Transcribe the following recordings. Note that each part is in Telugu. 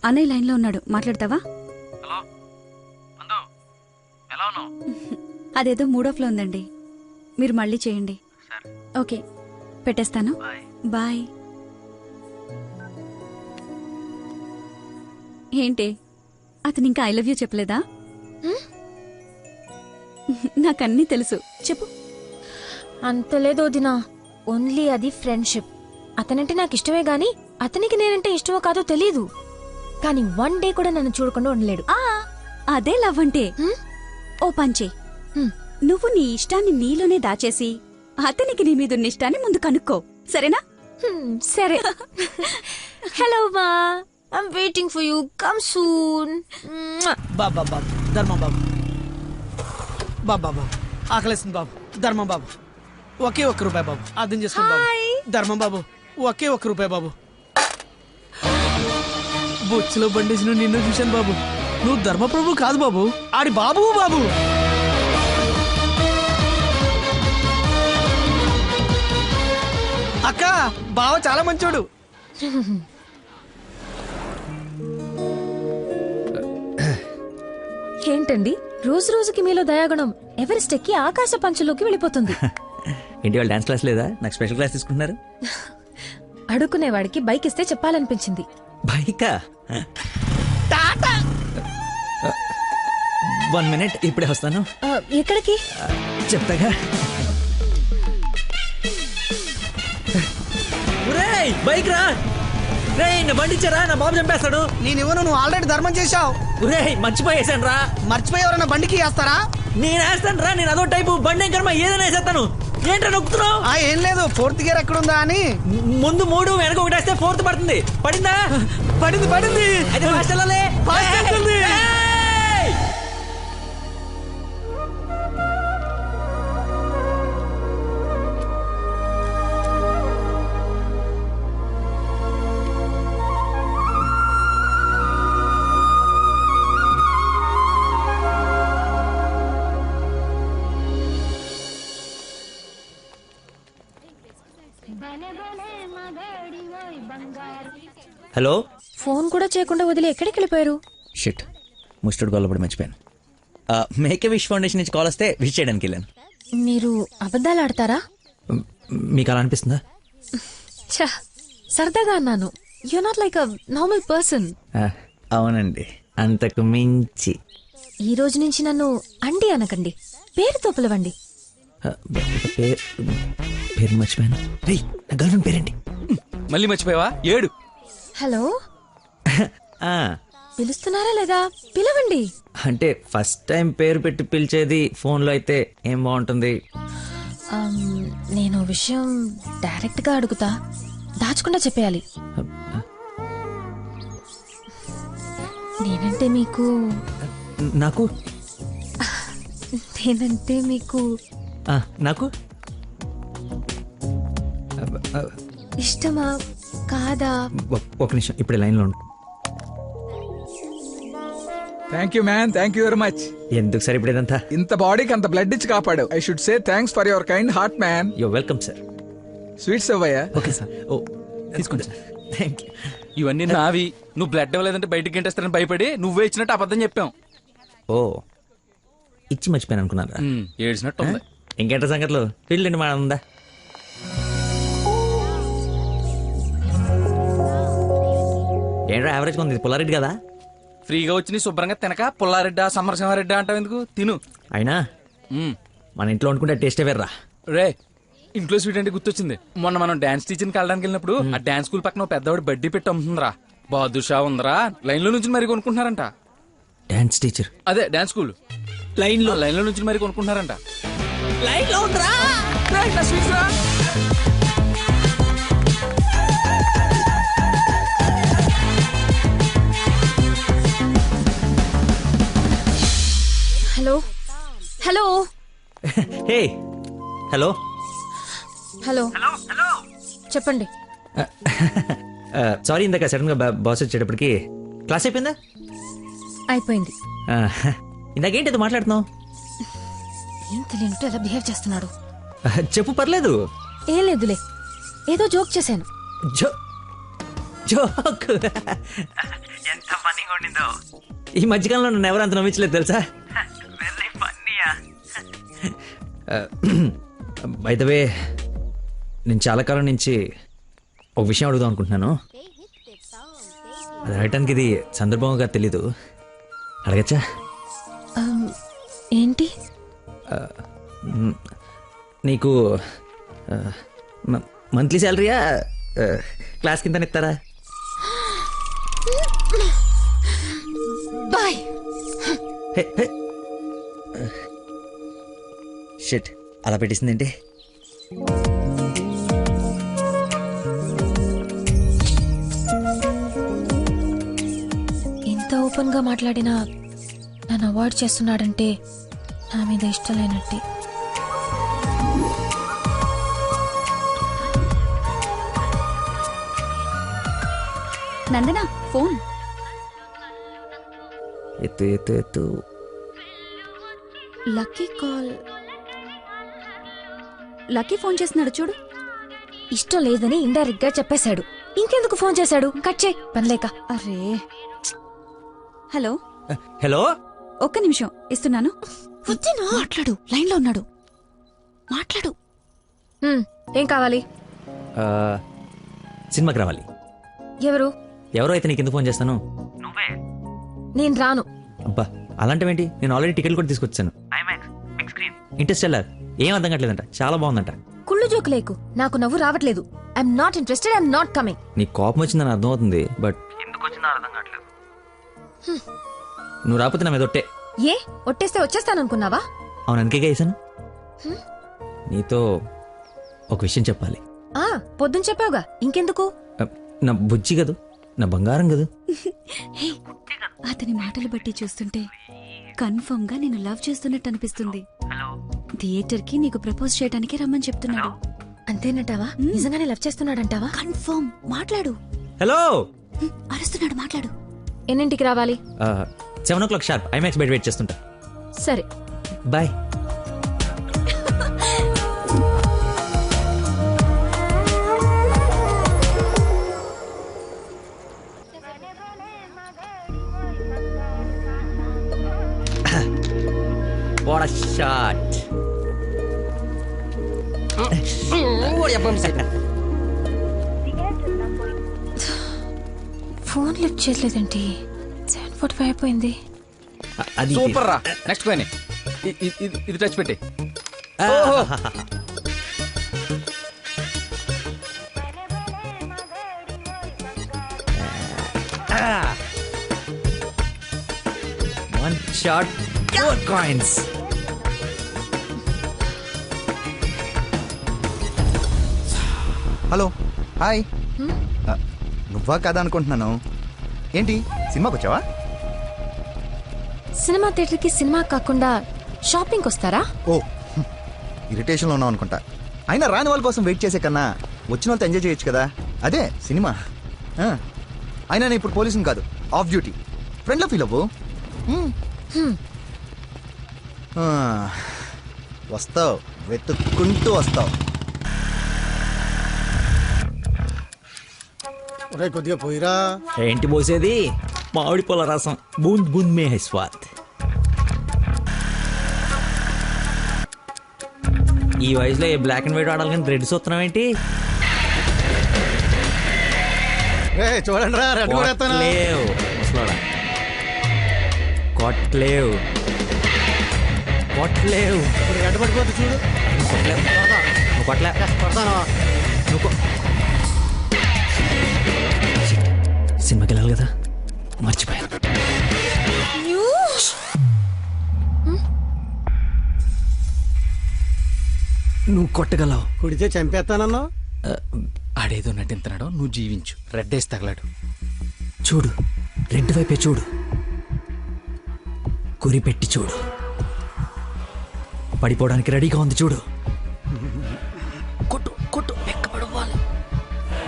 అన్నయ్య లైన్లో ఉన్నాడు, మాట్లాడతావా? హలో అందు, ఎలా ఉన్నావు? అదేదో మూడోఫ్లో ఉందండి, మీరు మళ్ళీ చేయండి. సరే. ఓకే, పెట్టేస్తాను. బాయ్. బాయ్. ఏంటి, అతను ఇంకా ఐ లవ్ యూ చెప్పలేదా? నాకన్నీ తెలుసు, చెప్పు. అంత లేదు వదినా, ఓన్లీ అది ఫ్రెండ్షిప్. అతనంటే నాకు ఇష్టమే గాని అతనికి నేనంటే ఇష్టమో కాదో తెలీదు. కానీ వన్ డే కూడా నన్ను చూడకుండా ఉండలేడు. అదే లవ్ అంటే. ఓ పంచే, నువ్వు నీ ఇష్టాన్ని నీలోనే దాచేసి అతనికి నీ మీదున్న ఇష్టాన్ని ముందు కనుక్కో, సరేనా? సరే. హలో మా, I'm waiting for you, come soon. బాబా బాబు, ధర్మం బాబు, బాబా బాబు, ఆకలేస్తుంది బాబు, ధర్మం బాబు, ఒకే ₹1 బాబు, అర్థం చేసుకోండి బాబు. ధర్మం బాబు, ఒకే ₹1 బాబు. బొచ్చులో బండేసిన నిన్ను చూశాను బాబు, నువ్వు ధర్మప్రభు కాదు బాబు, ఆడి బాబు బాబు. అక్క, బావ చాలా మంచోడు. ఏంటండి రోజు రోజుకి మీలో దయాగుణం ఎవరెస్ట్ ఎక్కి ఆకాశ పంచులోకి వెళ్ళిపోతుంది. ఏంటి వాళ్ళు డాన్స్ క్లాస్ లేదా? నాకు స్పెషల్ క్లాస్ తీసుకుంటున్నారు. అడుక్కునేవాడికి బైక్ ఇస్తే చెప్పాలనిపించింది. బైకా? 1 minute, ఇప్పుడే వస్తాను. ఎక్కడికి? చెప్తాగా. బైక్ రా రే, నా బండి ఇచ్చారా, నా బాబు చంపేస్తాడు. నేనివ్వను, నువ్వు ఆల్రెడీ ధర్మం చేశావు. మర్చిపోయేసాను రా. మర్చిపోయి ఎవరైనా బండికి వేస్తారా? నేను వేస్తాను రా, నేను అదో టైపు బండి కర్మ, ఏదైనా వేసేస్తాను. ఏంట్రా నొక్కుతున్నావు? ఏం లేదు, 4th గేర్ ఎక్కడుందా అని. ముందు 3 వెనక 1 వేస్తే 4th పడుతుంది. పడిందా? పడింది పడింది. అయితే ఫాస్ట్ వెళ్ళాలి. హలో. ఫోన్ కూడా చేయకుండా వదిలి ఎక్కడికి వెళ్ళిపోయారు? షిట్, ముస్టర్డ్ గొల్లపడి మర్చిపోయాను. మేకే విష్ ఫౌండేషన్ నుంచి కాల్ వస్తే విష్ చేయడానికి వెళ్ళాను. మీరు అబద్ధాలు ఆడతారా? మీకు అలా అనిపిస్తుందా? సరదాగా అన్నాను. You not like a normal person. అవునండి, అంతకు మించి. ఈ రోజు నుంచి నన్ను అండి అనకండి, పేరుతో పిలవండి. పేరు మర్చిపోయాను. రేయ్, నా గర్ల్ ఫ్రెండ్ పేరేంటి? మళ్ళీ మర్చిపోయావా? 7. హలో, పిలుస్తున్నారా లేదా? పిలవండి. అంటే ఫస్ట్ టైం పేరు పెట్టి పిలిచేది ఫోన్లో అయితే ఏం బాగుంటుంది? నేను విషయం డైరెక్ట్ గా అడుగుతా, దాచకుండా చెప్పేయాలి. నేనంటే మీకు నాకు నేనంటే మీకు నాకు ఇష్టమా కాదా? ఒక నిమిషం, ఇప్పుడే లైన్లో ఉండు. Thank you man, thank you very much. ఎందుకు సార్ ఇప్పుడు ఇదంతా? ఇంత బాడీకి అంత బ్లడ్ ఇచ్చి కాపాడు. I should say thanks for your kind heart man. Yo welcome sir. Sweets అవ్వయ్యా. Okay sir. ఓ తీసుకోండి సార్. Thank you. ఇవన్నీ నావి. నువ్వు బ్లడ్ ఇవ్వలేదంటే బయటికి గంటేస్తారని భయపడి నువ్వే ఇచ్చినట్టు అబద్ధం చెప్పాం. ఓ, ఇచ్చి మర్చిపోయాను అనుకున్నారా? ఏడ్చినట్టు ఉంది. ఇంకేంట సంగతులు? పెళ్ళండి మా ఉందా? ఏంట్రా యావరేజ్ ఉంది, పుల్లారెడ్డి కదా? ఫ్రీగా వచ్చి నీ శుభ్రంగా తినక పుల్లారెడ్డా సమరసింహారెడ్డా అంటావు ఎందుకు? తిను. అయినా మన ఇంట్లో వండుకుంటే టేస్టే వేర్రా. రే, ఇంట్లో స్వీట్ అంటే గుర్తొచ్చింది. మొన్న మనం డాన్స్ టీచర్కి వెళ్ళడానికి వెళ్ళినప్పుడు ఆ డాన్స్ స్కూల్ పక్కన పెద్దవాడు బడ్డీ పెట్టి అమ్ముతుందిరా. బాదుషా ఉందరా, లైన్ లో నుంచి మరి కొనుక్కుంటున్నారంట. Dance teacher? అదే డాన్స్ స్కూల్ లైన్ లో నుంచి మరి కొనుక్కుంటున్నారంట. లైన్ లో ఉందిరా. Hello hello hey hello hello చెప్పండి. సారీ, ఇందాక సడన్ గా బాస్ వచ్చేటప్పటికి క్లాస్ అయిపోయిందా? అయిపోయింది. ఇందాకేంటి అది మాట్లాడుతున్నావు? ఏం తెలియనట్టు ఎలా బిహేవ్ చేస్తున్నాడు. చెప్పు, పర్లేదు. ఏం లేదులే, ఏదో జోక్ చేశాను. జోక్. ఎంత ఫన్నీగా ఉండిందో. ఈ మధ్యకాలంలో నన్ను ఎవరు అంత నమ్మించలేదు తెలుసా. బై ద వే, నేను చాలా కాలం నుంచి ఒక విషయం అడుగుదాం అనుకుంటున్నాను. అది అడగటానికి ఇది సందర్భంగా తెలీదు. అడగచ్చా? ఏంటి? నీకు మంత్లీ శాలరీయా, క్లాస్ కింద ఇస్తారా? బాయ్. షిట్, అలా పెట్టేసిందేంటి? ఇంత ఓపెన్ గా మాట్లాడినా నన్ను అవాయిడ్ చేస్తున్నాడంటే నా మీద ఇష్టం లేనట్టే. నందన ఫోన్. ఎత్తు ఎత్తు ఎత్తు. Lucky call. లక్కీ ఫోన్ చేస్తున్నాడు చూడు. ఇష్టం లేదని ఇండైరెక్ట్ గా చెప్పేశాడు. ఇంకెందుకు ఫోన్ చేశాడు? కట్ చేయి, పనిలేక. అరే. హలో. హలో, ఒక్క నిమిషం ఇస్తున్నాను. మాట్లాడు, లైన్ లో ఉన్నాడు. మాట్లాడు. ఏం కావాలి? సినిమాకి రావాలి. ఎవరు? ఎవరో అయితే నీకు ఎందుకు ఫోన్ చేస్తాను? నేను రాను. అబ్బా, అలాంటివేంటి? నేను ఆల్రెడీ టికెట్ కూడా తీసుకొచ్చాను. ఇంట్రెస్టెల్లర్ ఏం అర్థం కావట్లేదంట, చాలా బాగుందంట. కుళ్ళు జోకు లేకు, నాకు నవ్వు రావట్లేదు. I'm not interested, I'm not coming. నీకు కోపం వచ్చిందని అర్థం అవుతుంది, బట్ ఎందుకు వచ్చిందో అర్థం కావట్లేదు. నువ్వు రాకపోతే నా మీద ఒట్టే. ఏ ఒట్టేస్తే వచ్చేస్తాననుకున్నావా? అవును, అందుకే వేసాను. నీతో ఒక విషయం చెప్పాలి. పొద్దున చెప్పావుగా, ఇంకెందుకు? నా బుజ్జి కదూ, నా బంగారం కదూ. హే, అతని మాటలు బట్టి చూస్తుంటే కన్ఫర్మ్ గా నేను లవ్ చేస్తున్నట్టు అనిపిస్తుంది. థియేటర్ కి నీకు ప్రపోజ్ చేయడానికి రమ్మని చెప్తున్నాడు. అంతేనంటావా? నిజంగానే లవ్ చేస్తున్నాడంటావా? కన్ఫర్మ్. మాట్లాడు. హలో. అరుస్తున్నాడు, మాట్లాడు. ఎన్నింటికి రావాలి? 7 o'clock షార్ప్ ఐమాక్స్ బయట వెయిట్ చేస్తుంటా. సరే, bye. What a shot. Phone lift చేయలేదేంటి? 7:45 అయిపోయింది. అది సూపర్ రా. నెక్స్ట్ కోయిన్ ఇది టచ్ పెట్టి. One shot, 4 coins. Hello, hi. నువ్వా కదా అనుకుంటున్నాను. ఏంటి సినిమాకి వచ్చావా? సినిమా థియేటర్ కి సినిమా కాకుండా షాపింగ్ వస్తారా? ఓ, ఇరిటేషన్లో ఉన్నావు అనుకుంటా. అయినా రాని వాళ్ళ కోసం వెయిట్ చేసే కన్నా వచ్చిన వాళ్ళతో ఎంజాయ్ చేయొచ్చు కదా. అదే సినిమా. అయినా నేను ఇప్పుడు పోలీసుని కాదు, ఆఫ్ డ్యూటీ. ఫ్రెండ్లో ఫీల్ అవ్వు. వస్తావు, వెతుక్కుంటూ వస్తావు. కొద్దిగా పోయిరా. ఏంటి పోసేది? మామిడి పొల రసం. బూంద్ బూంద్ మే హై స్వాద్. ఈ వయసులో ఏ బ్లాక్ అండ్ వైట్ ఆడాలి కానీ రెడ్ చూస్తున్నావు ఏంటి? చూడండి రా, కొట్లేవు ముసలోడా. కొట్లేవు కొట్లేవు. పడిపోతే చూడు. కొట్లేవు. నువ్వు కొట్లే. నువ్వు సినిమాకి వెళ్ళాలి కదా, మర్చిపోయాను. నువ్వు కొట్టగలవు. కుడితే చంపేస్తానన్నా. ఆడేదో నటింతున్నాడో, నువ్వు జీవించు. రెడ్ వేసి తగలాడు. చూడు, రెడ్ వైపే చూడు. గురి పెట్టి చూడు. పడిపోవడానికి రెడీగా ఉంది చూడు. కొట్టు కొట్టు, ఎక్కబడవాలి.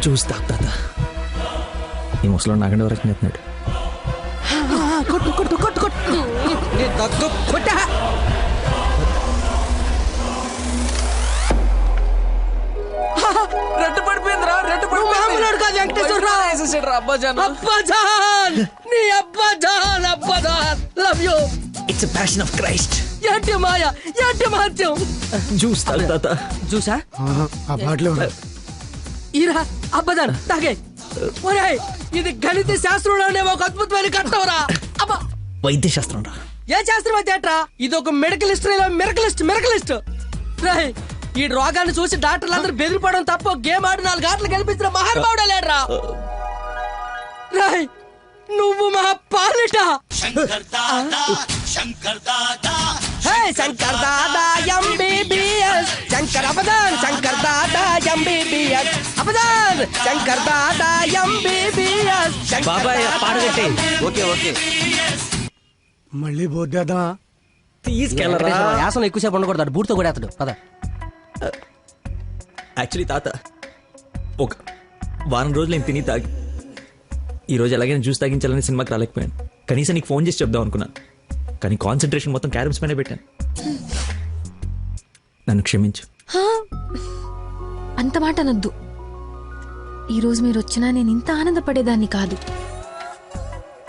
చూస్తా తాత. ఈ ముసలో నాగండి వరకు నెత్తున్నాడు. కొట్టు కొట్టు కొట్టు కొట్టు కొట్ట. రెట్టు పడిపోయిందిరా రెట్టు నువ్వు మామూలుడు కాదు వెంకటేశ్వరరావు. పడిపోయింది అబ్బాజాన్ అబ్బాజాన్ నీ అబ్బాజాన్ అబ్బాజాన్ love you. It's a passion of Christ. ఏంటి మాయ ఏంటి మహత్యం. జ్యూస్ తాగు తాత. చూసా ఆ బాటిలో ఈరా అబ్బదాన్ తాగే. ఒరేయ్ ఇది గణిత శాస్త్రంలోనే ఒక అద్భుతమైన కట్టవరా. అబ్బా వైద్య శాస్త్రం రా. ఏ శాస్త్రం అయితే ఏట్రా, ఇది ఒక మెడికల్ హిస్టరీలో మిరకలిస్ట్. రేయ్ ఈ రోగాన్ని చూసి డాక్టర్లు అందరూ బెదిరిపోవడం తప్ప గేమ్ ఆడి 4 గంటలు గెలిపించిన మహానుభావుడా లేడ్రా. రేయ్ నువ్వు మా పాలిట Shankar Dada MBBS Shankar అబదాన్ Shankar Dada MBBS అబదాన్ Shankar Dada MBBS. బాబాయ్ పాడగట్టి. ఓకే ఓకే మళ్ళీ బోద్దేదా తీసుకెళ్ళరా. యాసన ఎక్కువసేపు ఉండకూడదు, బూట్తో కూడా అతడు పద. యాక్చువల్లీ తాత ఒక వారం రోజులు నేను తిని తాగి ఈరోజు ఎలాగైనా జ్యూస్ తాగించాలని సినిమాకి రాలేకపోయాను. కనీసం నీకు ఫోన్ చేసి చెప్దాం అనుకున్నాను, కానీ కాన్సన్ట్రేషన్ మొత్తం క్యారమ్స్ పైన పెట్టాను. నన్ను క్షమించు. హా, అంత మాట అనొద్దు. ఈరోజు మీరు వచ్చినా నేను ఇంత ఆనందపడేదాన్ని కాదు.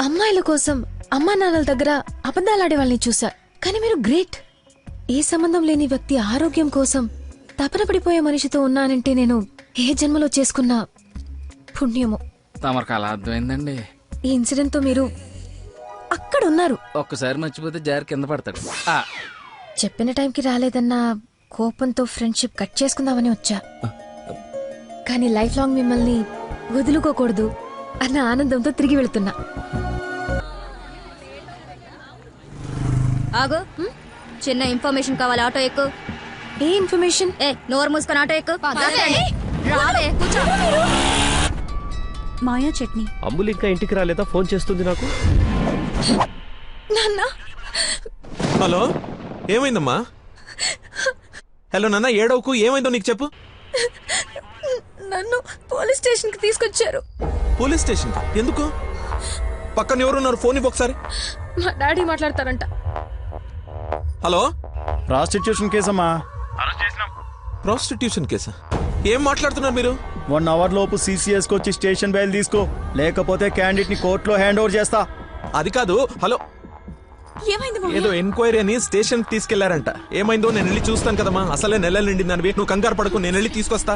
అమ్మాయిల కోసం అమ్మా నాన్నల దగ్గర అబద్ధాలాడే వాళ్ళని చూసా, కానీ మీరు గ్రేట్. ఏ సంబంధం లేని వ్యక్తి ఆరోగ్యం కోసం తపన పడిపోయే మనిషితో ఉన్నానంటే నేను ఏ జన్మలో చేసుకున్న పుణ్యమో. తమరికి అలా అర్థమైందండి. ఈ ఇన్సిడెంట్ తో మీరు అక్కడ ఉన్నారు. ఒక్కసారి మర్చిపోతే జారి కింద పడతాడు. చెప్పిన టైంకి రాలేదన్న కోపంతో ఫ్రెండ్షిప్ కట్ చేసుకుందామని వచ్చా, కానీ లైఫ్ లాంగ్ మిమ్మల్ని వదులుకోకూడదు అన్న ఆనందంతో తిరిగి వెళుతున్నా. ఆగు, చిన్న ఇన్ఫర్మేషన్ కావాలి. ఆటో ఎక్కు. ఏ ఇన్ఫర్మేషన్? నోరు మూసుకొని ఆటో ఎక్కు. రావే, కూర్చో. మాయా చట్నీ. అమ్ములు ఇంకా ఇంటికి రాలేదా? ఫోన్ చేస్తుంది నాకు. నాన్న, హలో, ఏమైందమ్మా? హలో నాన్న, ఏడవకు. ఏమైందో నీకు చెప్పు. నన్ను పోలీస్ స్టేషన్ కి తీసుకొచ్చారు. పోలీస్ స్టేషన్ ఎందుకు? పక్కన ఎవరున్నారు? ఫోన్ ఇవ్వు ఒకసారి. మా డాడీ మాట్లాడతారంట. హలో, ప్రాస్టిట్యూషన్ కేసమ్మా. ప్రాస్టిట్యూషన్ కేసా? ఏం మాట్లాడుతున్నారు మీరు? 1 అవర్ లోపు CCS కి వచ్చి స్టేషన్ బయలు తీసుకో, లేకపోతే క్యాండిడేట్ ని కోర్టులో హ్యాండ్ ఓవర్ చేస్తా. అది కాదు. హలో, ఏదో ఎంక్వైరీ అని స్టేషన్ తీసుకెళ్లారంట. ఏమైందో నేను వెళ్ళి చూస్తాను కదమ్మా. అసలే నెలలు నిండింది అనివి. నువ్వు కంగారు పడకు, నేను వెళ్ళి తీసుకొస్తా.